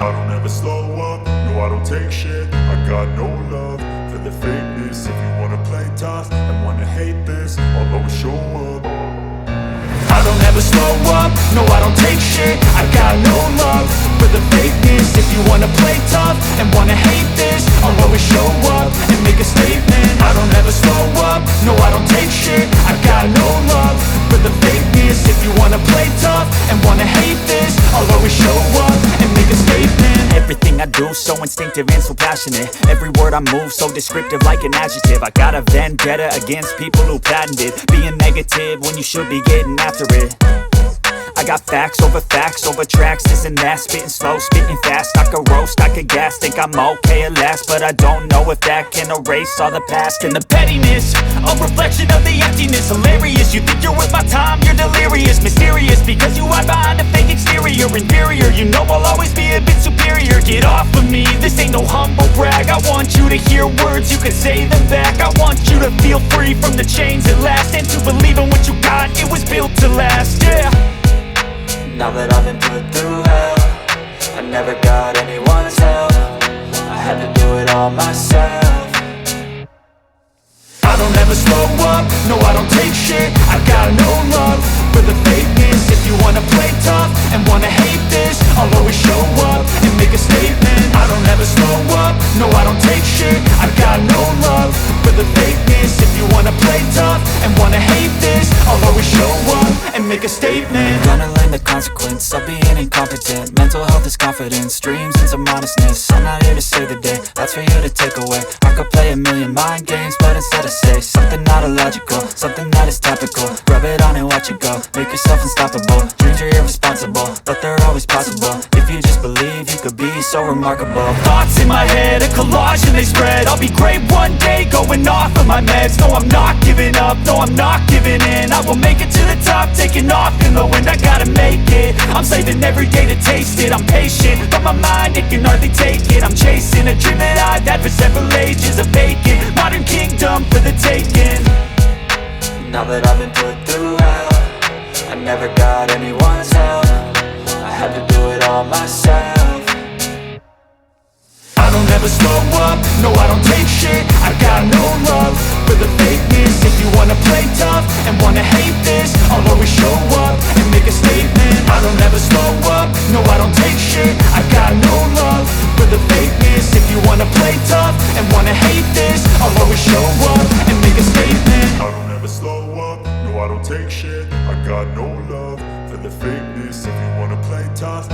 I don't ever slow up, no I don't take shit. I got no love for the fakeness. If you wanna play tough and wanna hate this, I'll always show up. I don't ever slow up, no I don't take shit. I got no love for the fakeness. If you wanna play tough and wanna hate this, I'll always show up and make a statement. I don't ever slow up, no I don't take shit. I got no love for the fakeness. If you wanna play tough and wanna hate this, I'll always show up and make a statement. Everything I do so instinctive and so passionate. Every word I move so descriptive like an adjective. I got a vendetta against people who patented being negative when you should be getting after it. I got facts over tracks, this and that. Spitting slow, spitting fast, I could roast, I could gas. Think I'm okay at last, but I don't know if that can erase all the past. And the pettiness, a reflection of the emptiness. Hilarious, you think you're worth my time, you're delirious. Mysterious, because you hide behind a fake exterior. Inferior, you know I'll always be a bit superior. Get off of me, this ain't no humble brag. I want you to hear words, you can say them back. I want you to feel free from the chains at last, and to believe in what you got, it was built to last, yeah. Now that I've been put through hell, I never got anyone's help. I had to do it all myself. I don't ever slow up, no I don't take shit. I got no love for the fakeness. If you wanna play tough and wanna hate this, I'll always show up and make a statement. I don't ever slow up, no I don't take shit. I got no love for the fakeness. If you wanna play tough and wanna hate this, I'll always show up and make a statement. Gonna learn the consequence of being incompetent. Mental health is confidence, dreams and some honestness. I'm not here to save the day, that's for you to take away. I could play a million mind games, but instead I say something not illogical, something that is topical. Rub it on and watch it go, make yourself unstoppable. Dreams are irresponsible, but they're always possible. If you just believe, you could be so remarkable. Thoughts in my head, a collage and they spread. I'll be great one day, going off of my meds. No, I'm not giving up, no, I'm not giving in. I will make it to the top, taking off in the wind. I gotta make it, I'm saving every day to taste it. I'm patient, but my mind, it can hardly take it. I'm chasing a dream that I've had for several ages. A vacant, modern kingdom for the taking. Now that I've been put through hell, I never got anyone's help. I had to do it all myself. I don't ever slow up, no I don't take shit. I got no love for the fakeness. If you wanna play tough and wanna hate this, I'll always show up and make a statement. I don't ever slow up, no I don't take shit. I got no love for the fakeness. If you wanna play tough and wanna hate this, I'll always show up and make a statement. I don't ever slow up, no I don't take shit. I got no love for the fakeness. If you wanna play tough